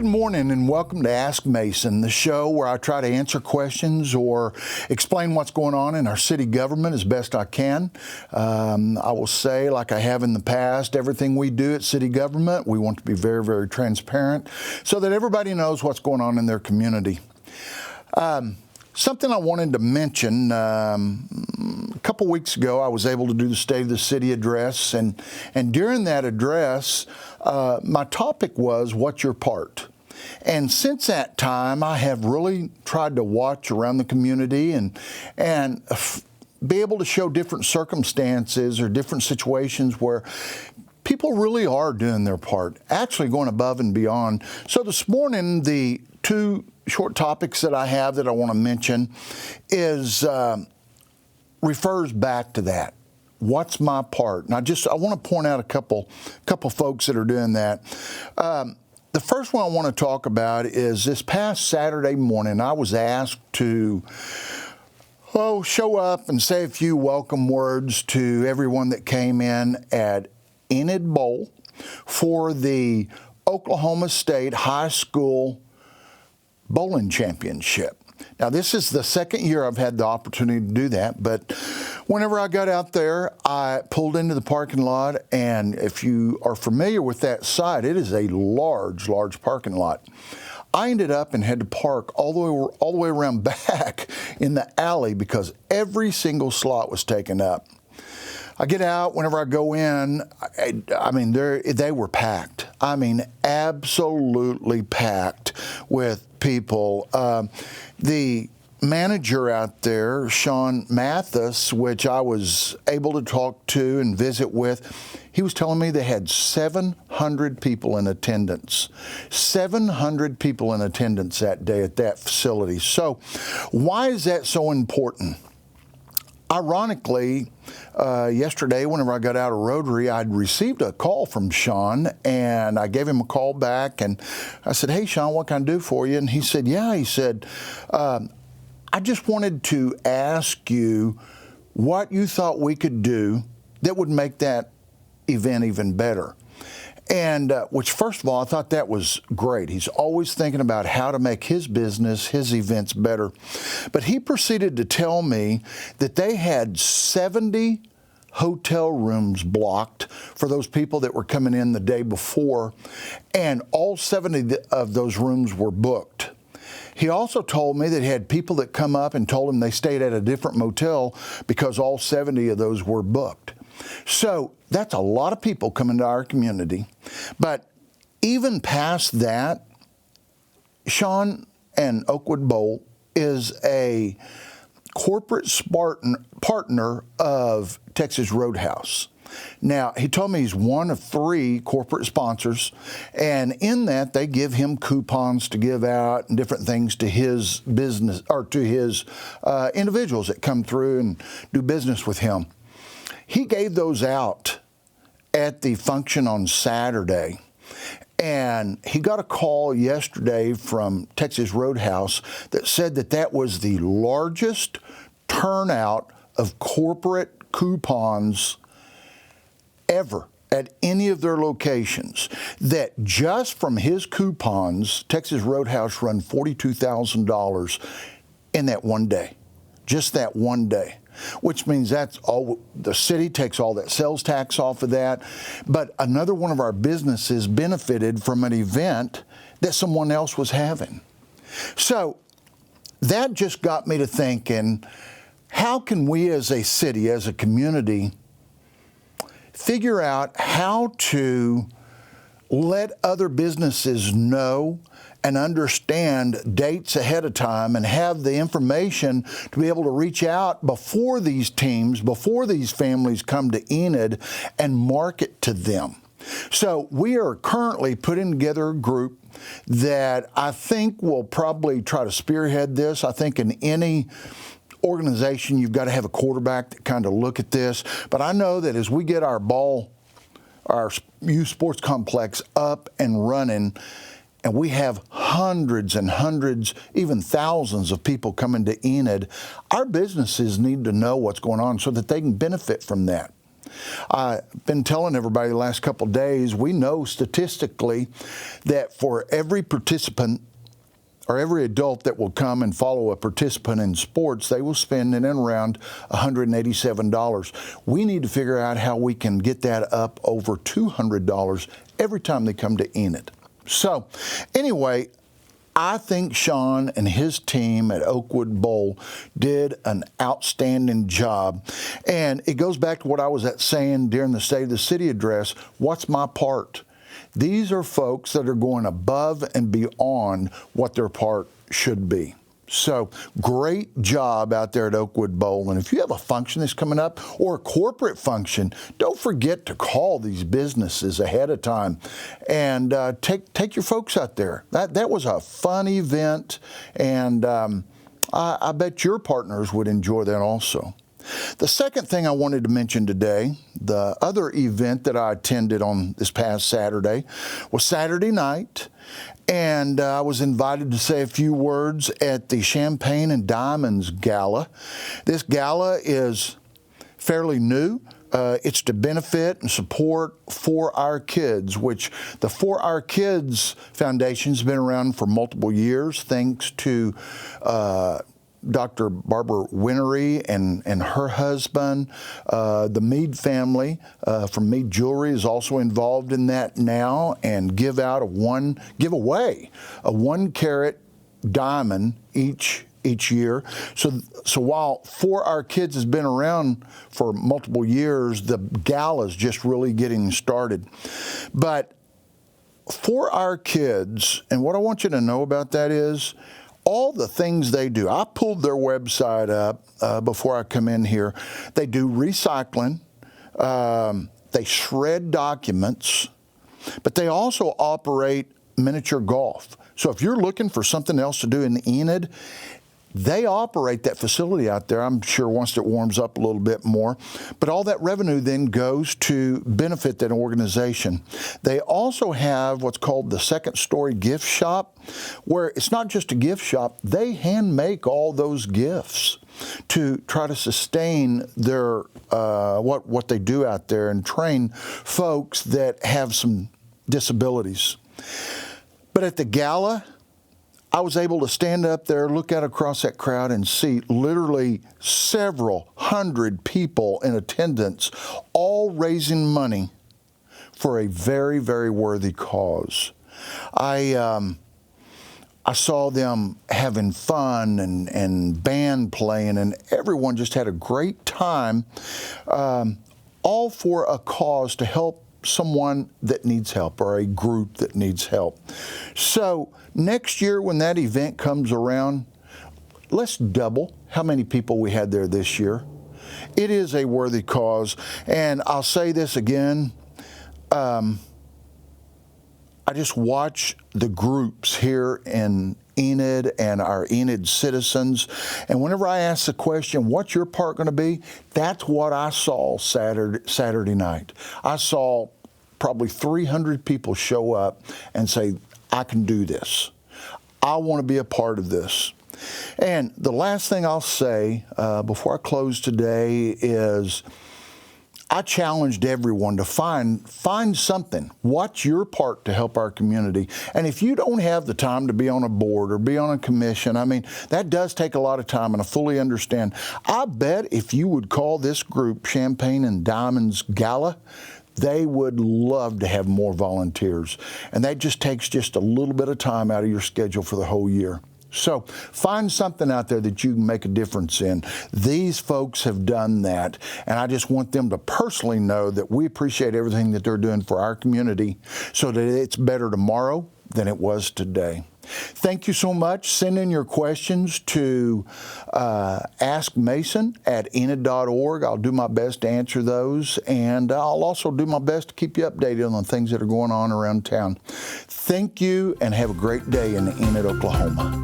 Good morning and welcome to Ask Mason, the show where I try to answer questions or explain what's going on in our city government as best I can. I will say, like I have in the past, everything we do at city government, we want to be very, very transparent so that everybody knows what's going on in their community. Something I wanted to mention, a couple weeks ago I was able to do the State of the City address, and during that address, my topic was, what's your part? And since that time, I have really tried to watch around the community and be able to show different circumstances or different situations where people really are doing their part, actually going above and beyond. So this morning, the two short topics that I have that I want to mention refers back to that. What's my part? And I want to point out a couple folks that are doing that. The first one I want to talk about is this past Saturday morning, I was asked to show up and say a few welcome words to everyone that came in at Enid Bowl for the Oklahoma State High School Bowling Championship. Now, this is the second year I've had the opportunity to do that, but whenever I got out there, I pulled into the parking lot, and if you are familiar with that site, it is a large, large parking lot. I ended up and had to park all the way around back in the alley because every single slot was taken up. I get out, whenever I go in, I mean, they were packed. I mean, absolutely packed with people. The manager out there, Sean Mathis, which I was able to talk to and visit with, he was telling me they had 700 people in attendance. 700 people in attendance that day at that facility. So why is that so important? Ironically, yesterday, whenever I got out of Rotary, I'd received a call from Sean, and I gave him a call back, and I said, "Hey, Sean, what can I do for you?" And he said, I just wanted to ask you what you thought we could do that would make that event even better." And which, first of all, I thought that was great. He's always thinking about how to make his business, his events better. But he proceeded to tell me that they had 70 hotel rooms blocked for those people that were coming in the day before, and all 70 of those rooms were booked. He also told me that he had people that come up and told him they stayed at a different motel because all 70 of those were booked. So that's a lot of people coming to our community. But even past that, Sean and Oakwood Bowl is a corporate partner of Texas Roadhouse. Now, he told me he's one of 3 corporate sponsors, and in that they give him coupons to give out and different things to his business or to his individuals that come through and do business with him. He gave those out at the function on Saturday, and he got a call yesterday from Texas Roadhouse that said that that was the largest turnout of corporate coupons ever at any of their locations, that just from his coupons, Texas Roadhouse run $42,000 in that one day, just that one day. Which means that's all, the city takes all that sales tax off of that. But another one of our businesses benefited from an event that someone else was having. So that just got me to thinking, how can we as a city, as a community, figure out how to let other businesses know and understand dates ahead of time and have the information to be able to reach out before these teams, before these families come to Enid and market to them. So we are currently putting together a group that I think will probably try to spearhead this. I think in any organization, you've got to have a quarterback that kind of look at this. But I know that as we get our youth sports complex up and running, and we have hundreds and hundreds, even thousands of people coming to Enid, our businesses need to know what's going on so that they can benefit from that. I've been telling everybody the last couple of days, we know statistically that for every participant or every adult that will come and follow a participant in sports, they will spend in and around $187. We need to figure out how we can get that up over $200 every time they come to Enid. So anyway, I think Sean and his team at Oakwood Bowl did an outstanding job. And it goes back to what I was saying during the State of the City address. What's my part? These are folks that are going above and beyond what their part should be. So great job out there at Oakwood Bowl. And if you have a function that's coming up or a corporate function, don't forget to call these businesses ahead of time and take your folks out there. That was a fun event, and I bet your partners would enjoy that also. The second thing I wanted to mention today, the other event that I attended on this past Saturday, was Saturday night, and I was invited to say a few words at the Champagne and Diamonds Gala. This gala is fairly new. It's to benefit and support For Our Kids, which the For Our Kids Foundation has been around for multiple years, thanks to Dr. Barbara Winery and her husband. The Mead family from Mead Jewelry is also involved in that now, and give away a 1-carat diamond each year. So while For Our Kids has been around for multiple years, the gala is just really getting started. But For Our Kids, and what I want you to know about that is, all the things they do. I pulled their website up before I come in here. They do recycling. They shred documents. But they also operate miniature golf. So if you're looking for something else to do in Enid, they operate that facility out there, I'm sure, once it warms up a little bit more. But all that revenue then goes to benefit that organization. They also have what's called the Second Story Gift Shop, where it's not just a gift shop. They hand make all those gifts to try to sustain their what they do out there and train folks that have some disabilities. But at the gala, I was able to stand up there, look out across that crowd, and see literally several hundred people in attendance, all raising money for a very, very worthy cause. I saw them having fun and band playing, and everyone just had a great time, all for a cause to help someone that needs help or a group that needs help. So next year when that event comes around, let's double how many people we had there this year. It is a worthy cause. And I'll say this again, I just watch the groups here in Enid and our Enid citizens, and whenever I ask the question, what's your part going to be? That's what I saw Saturday night. I saw probably 300 people show up and say, I can do this. I want to be a part of this. And the last thing I'll say before I close today is, I challenged everyone to find something. What's your part to help our community? And if you don't have the time to be on a board or be on a commission, I mean, that does take a lot of time, and I fully understand. I bet if you would call this group Champagne and Diamonds Gala, they would love to have more volunteers. And that just takes just a little bit of time out of your schedule for the whole year. So find something out there that you can make a difference in. These folks have done that, and I just want them to personally know that we appreciate everything that they're doing for our community so that it's better tomorrow than it was today. Thank you so much. Send in your questions to askmason@enid.org. I'll do my best to answer those, and I'll also do my best to keep you updated on the things that are going on around town. Thank you, and have a great day in Enid, Oklahoma.